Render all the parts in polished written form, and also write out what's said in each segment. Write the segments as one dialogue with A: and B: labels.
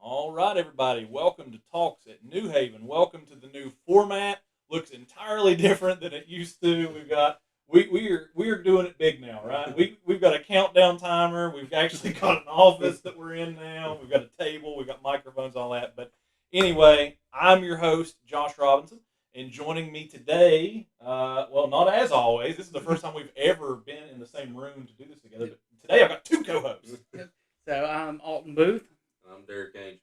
A: All right, everybody. Welcome to Talks at New Haven. Welcome to the new format. Looks entirely different than it used to. We are doing it big now, right? We've got a countdown timer. We've actually got an office that we're in now. We've got a table. We've got microphones, all that. But anyway, I'm your host, Josh Robinson, and joining me today, well, not as always. This is the first time we've ever been in the same room to do this together. But today I've got two co-hosts.
B: So I'm Alton Booth.
C: I'm Derek Angel.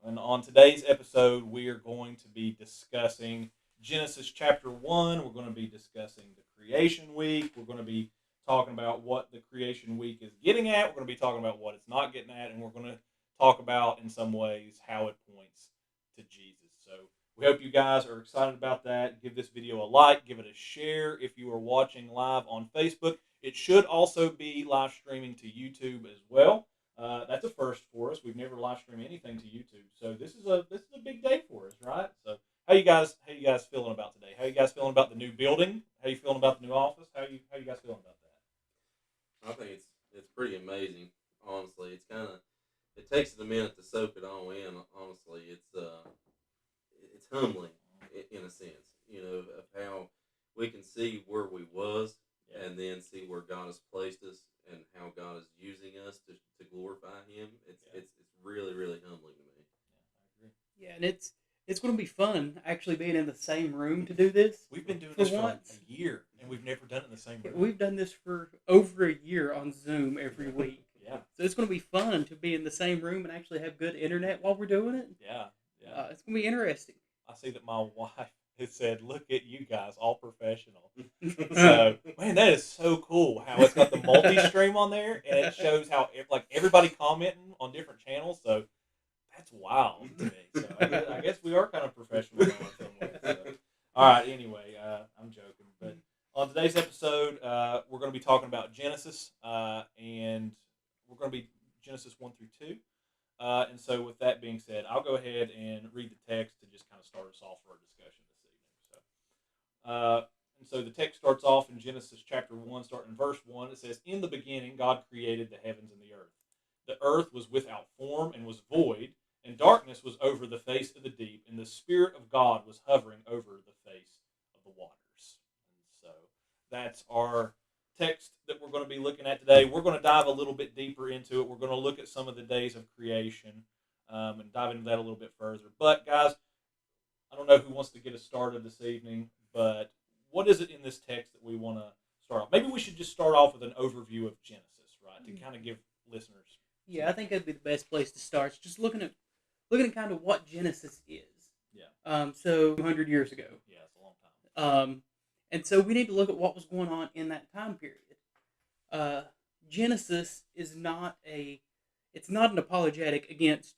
A: And on today's episode, we are going to be discussing Genesis chapter 1. We're going to be discussing the creation week. We're going to be talking about what the creation week is getting at. We're going to be talking about what it's not getting at. And we're going to talk about, in some ways, how it points to Jesus. So we hope you guys are excited about that. Give this video a like. Give it a share if you are watching live on Facebook. It should also be live streaming to YouTube as well. That's a first for us. We've never live streamed anything to YouTube, so this is a big day for us, right? So how you guys feeling about today? How you guys feeling about the new building? How you feeling about the new office? How you guys feeling about that?
C: I think it's pretty amazing. Honestly, it takes it a minute to soak it all in. Honestly, it's humbling in a sense, of how we can see where we was and then see where God has placed us and how God is using us to glorify Him. It's really, really humbling to me.
A: Yeah, I agree.
B: Yeah, and it's going to be fun actually being in the same room to do this.
A: We've been doing this for a year, and we've never done it in the same room.
B: We've done this for over a year on Zoom every week.
A: Yeah.
B: So it's going to be fun to be in the same room and actually have good internet while we're doing it.
A: Yeah.
B: It's going to be interesting.
A: I see that my wife has said, "Look at you guys, all professional." So, man, that is so cool how it's got the multi-stream on there, and it shows how everybody commenting on different channels. So that's wild to me. So I guess we are kind of professional in some ways. So. All right. Anyway, I'm joking, but on today's episode, we're going to be talking about Genesis, and we're going to be Genesis 1 through 2. And so, with that being said, I'll go ahead and read the text to just kind of start us off for our discussion this evening. And so the text starts off in Genesis chapter 1, starting in verse 1. It says, "In the beginning, God created the heavens and the earth. The earth was without form and was void, and darkness was over the face of the deep, and the Spirit of God was hovering over the face of the waters." And so that's our text that we're going to be looking at today. We're going to dive a little bit deeper into it. We're going to look at some of the days of creation and dive into that a little bit further. But, guys, I don't know who wants to get us started this evening, but what is it in this text that we want to start off? Maybe we should just start off with an overview of Genesis, right, to kind of give listeners.
B: Yeah, I think that'd be the best place to start. Just looking at kind of what Genesis is.
A: Yeah.
B: So 200 years ago.
A: Yeah, it's a long time.
B: And so we need to look at what was going on in that time period. Genesis is not an apologetic against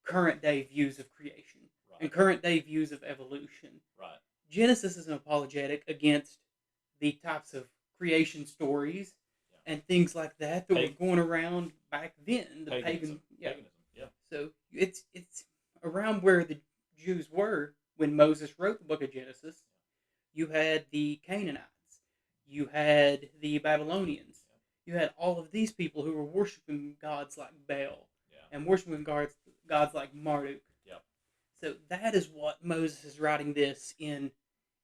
B: current day views of creation and current day views of evolution.
A: Right.
B: Genesis is an apologetic against the types of creation stories and things like that were going around back then. The paganism. Yeah. So it's around where the Jews were when Moses wrote the book of Genesis. You had the Canaanites, you had the Babylonians, you had all of these people who were worshiping gods like Baal and worshiping gods like Marduk.
A: Yep. So
B: that is what Moses is writing this in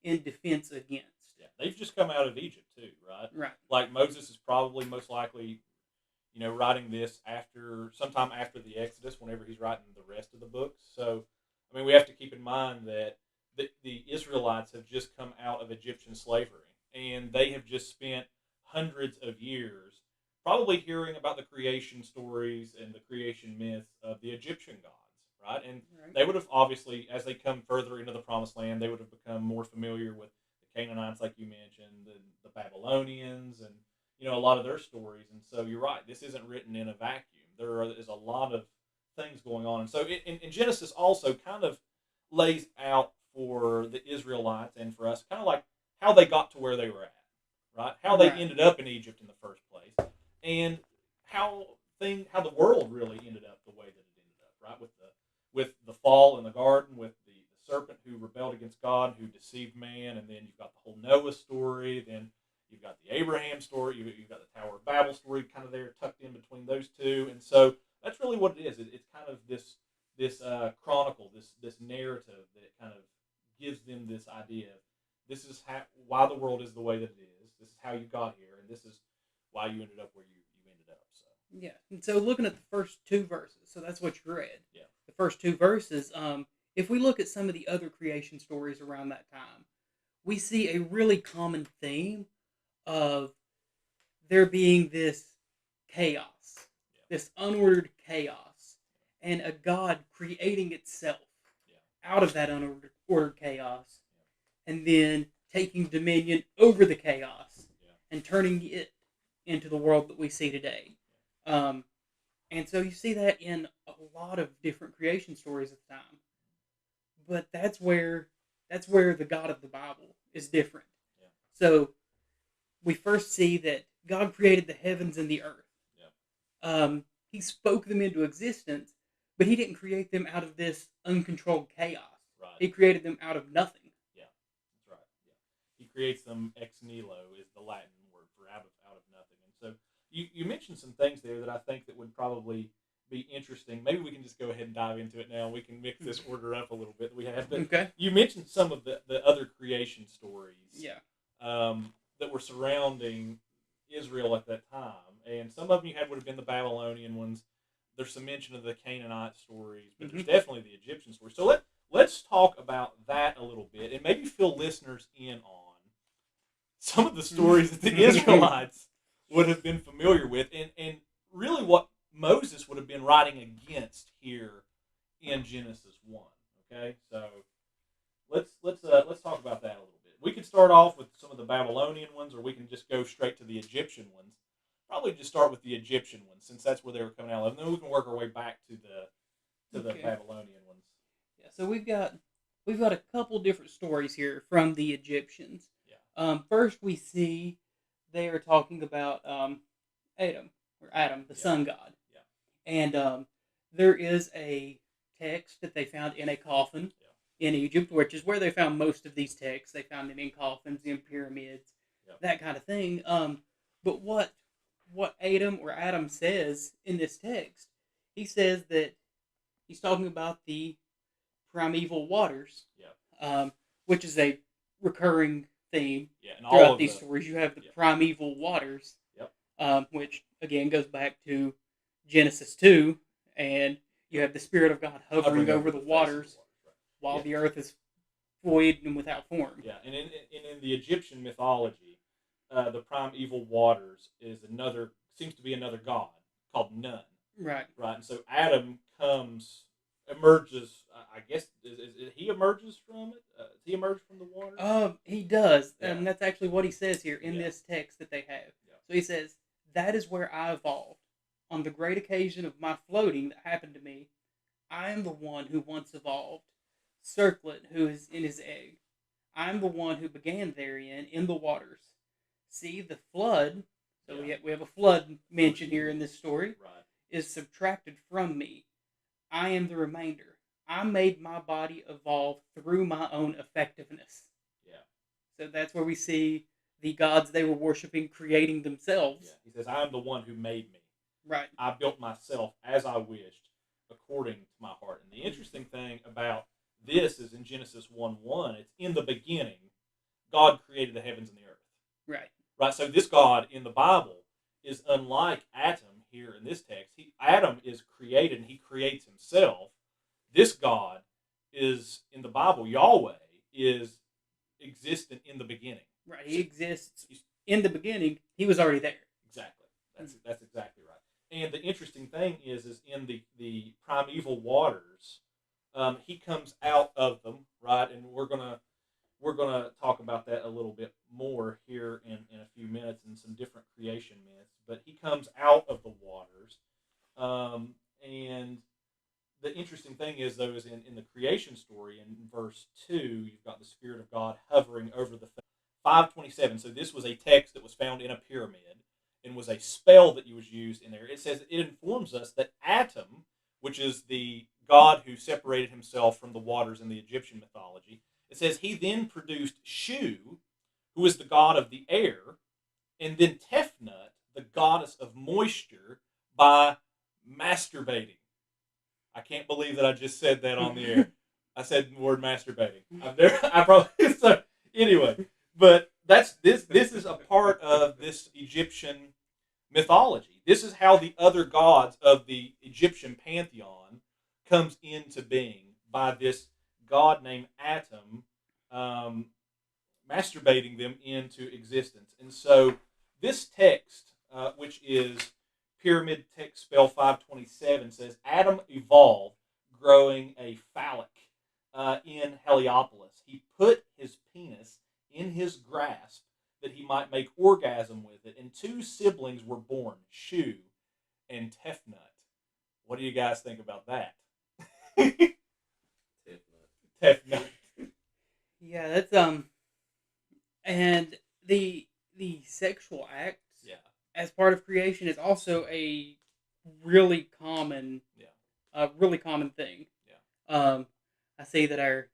B: defense against.
A: Yeah, they've just come out of Egypt too, right?
B: Right.
A: Like Moses is probably most likely, writing this sometime after the Exodus, whenever he's writing the rest of the books. So, I mean, we have to keep in mind that the Israelites have just come out of Egyptian slavery, and they have just spent hundreds of years probably hearing about the creation stories and the creation myths of the Egyptian gods, right? And they would have obviously, as they come further into the Promised Land, they would have become more familiar with the Canaanites, like you mentioned, the Babylonians, and a lot of their stories. And so you're right, this isn't written in a vacuum. There is a lot of things going on. And so in Genesis also kind of lays out for the Israelites and for us kind of like how they got to where they were at, right? How they ended up in Egypt in the first place, and how the world really ended up the way that it ended up, right? With the fall in the garden, with the serpent who rebelled against God, who deceived man, and then you've got the whole Noah story, then you've got the Abraham story, you've got the Tower of Babel story kind of there tucked in between those two. And so that's really what it is. It's kind of this narrative that kind of gives them this idea of this is why the world is the way that it is. This is how you got here, and this is why you ended up where you ended up. So
B: yeah, and so looking at the first two verses, so that's what you read.
A: Yeah.
B: The first two verses. If we look at some of the other creation stories around that time, we see a really common theme of there being this chaos, this unordered chaos, and a God creating itself out of that unordered chaos, and then taking dominion over the chaos and turning it into the world that we see today. And so you see that in a lot of different creation stories of the time. But that's where the God of the Bible is different.
A: Yeah.
B: So we first see that God created the heavens and the earth.
A: Yeah.
B: He spoke them into existence, but he didn't create them out of this uncontrolled chaos.
A: Right.
B: He created them out of nothing.
A: Yeah, that's right. Yeah. He creates them ex nihilo is the Latin word for out of nothing. And so you mentioned some things there that I think that would probably be interesting. Maybe we can just go ahead and dive into it now. We can mix this order up a little bit that we have. But
B: okay.
A: You mentioned some of the other creation stories.
B: Yeah.
A: That were surrounding Israel at that time, and some of them would have been the Babylonian ones. There's some mention of the Canaanite stories, but there's definitely the Egyptian stories. So let's talk about that a little bit, and maybe fill listeners in on some of the stories that the Israelites would have been familiar with, and really what Moses would have been writing against here in Genesis 1. Okay, so let's talk about that a little bit. We could start off with some of the Babylonian ones, or we can just go straight to the Egyptian ones. Probably just start with the Egyptian ones, since that's where they were coming out of, and then we can work our way back to the Babylonian ones.
B: Yeah, so we've got a couple different stories here from the Egyptians.
A: Yeah.
B: First, we see they are talking about Adam, the sun god.
A: Yeah.
B: And there is a text that they found in a coffin in Egypt, which is where they found most of these texts. They found them in coffins, in pyramids, that kind of thing. But what Adam says in this text, he says that he's talking about the primeval waters, which is a recurring theme throughout these stories. You have the primeval waters, which again goes back to Genesis 2, and you have the Spirit of God hovering over the waters while the earth is void and without form.
A: Yeah, and in the Egyptian mythology, the primeval waters seems to be another god called Nun.
B: Right.
A: Right, and so Adam emerges. I guess he emerges from it. Does he emerge from the water?
B: He does, and that's actually what he says here in this text that they have.
A: Yeah.
B: So he says, "That is where I evolved. On the great occasion of my floating that happened to me, I am the one who once evolved. Circlet, who is in his egg. I am the one who began therein in the waters. See, the flood," so we have a flood mentioned here in this story, "is subtracted from me. I am the remainder. I made my body evolve through my own effectiveness."
A: Yeah.
B: So that's where we see the gods they were worshiping creating themselves.
A: Yeah. He says, "I am the one who made me.
B: Right.
A: I built myself as I wished, according to my heart." And the interesting thing about this is in Genesis 1:1, it's in the beginning, God created the heavens and the earth.
B: Right.
A: Right. So this God in the Bible is unlike Adam here in this text. Adam is created and he creates himself. This God is in the Bible, Yahweh is existent in the beginning.
B: Right. He exists in the beginning. He was already there.
A: Exactly. That's exactly right. And the interesting thing is in the primeval waters, he comes out of them, right? And we're gonna talk about that a little bit more here in a few minutes in some different creation myths. But he comes out of the waters, and the interesting thing is though is in the creation story in verse 2, you've got the Spirit of God hovering over the 527. So this was a text that was found in a pyramid and was a spell that was used in there. It says it informs us that Atum, which is the god who separated himself from the waters in the Egyptian mythology, it says he then produced Shu, who is the god of the air, and then Tefnut, the goddess of moisture, by masturbating. I can't believe that I just said that on the air. I said the word masturbating. I probably so anyway, but this is a part of this Egyptian mythology. This is how the other gods of the Egyptian pantheon comes into being by this god named Atum um, masturbating them into existence. And so this text, which is Pyramid Text Spell 527, says Adam evolved growing a phallic in Heliopolis. He put his penis in his grasp that he might make orgasm with it, and two siblings were born, Shu and Tefnut. What do you guys think about that? Tefnut.
B: Yeah, that's and the sexual acts as part of creation is also a really common really common thing. I see that our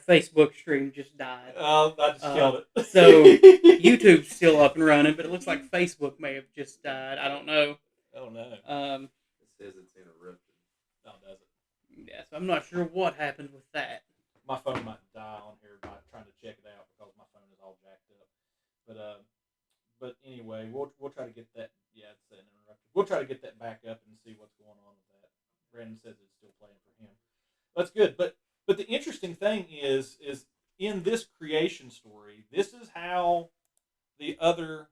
B: Facebook stream just died.
A: Oh, I just killed it.
B: So YouTube's still up and running, but it looks like Facebook may have just died. I don't know.
A: Oh no.
C: It says it's interrupted.
A: No, it doesn't.
B: Yeah, so I'm not sure what happened with that.
A: My phone might die on here by trying to check it out because my phone is all jacked up. But anyway, we'll try to get that. Yeah, it's interrupted. We'll try to get that back up and see what's going on with that. Brandon says it's still playing for him. That's good. But the interesting thing is in this creation story, this is how the other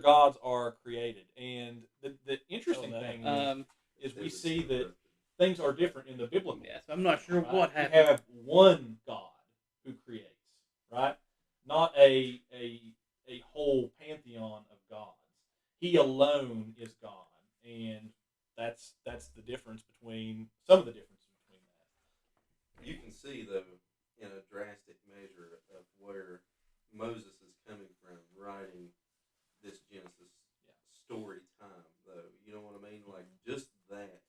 A: gods are created, and the interesting thing is we see that things are different in the biblical.
B: Yeah, so I'm not sure what happened.
A: We have one God who creates, right? Not a whole pantheon of gods. He alone is God, and that's the difference between some of the differences between that.
C: You can see though, in a drastic measure of where Moses is coming from writing this Genesis story time, though. You know what I mean? Like just that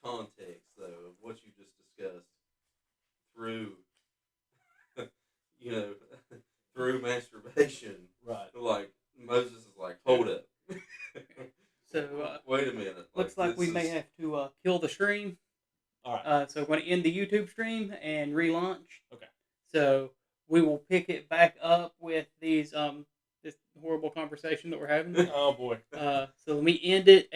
C: context, though, of what you just discussed through, through masturbation.
A: Right.
C: Like Moses is like, hold up.
B: So
C: wait a minute.
B: Looks like we may have to kill the stream.
A: All right.
B: So we're going to end the YouTube stream and relaunch.
A: Okay.
B: So we will pick it back up with these this horrible conversation that we're having.
A: Oh boy.
B: So let me end it.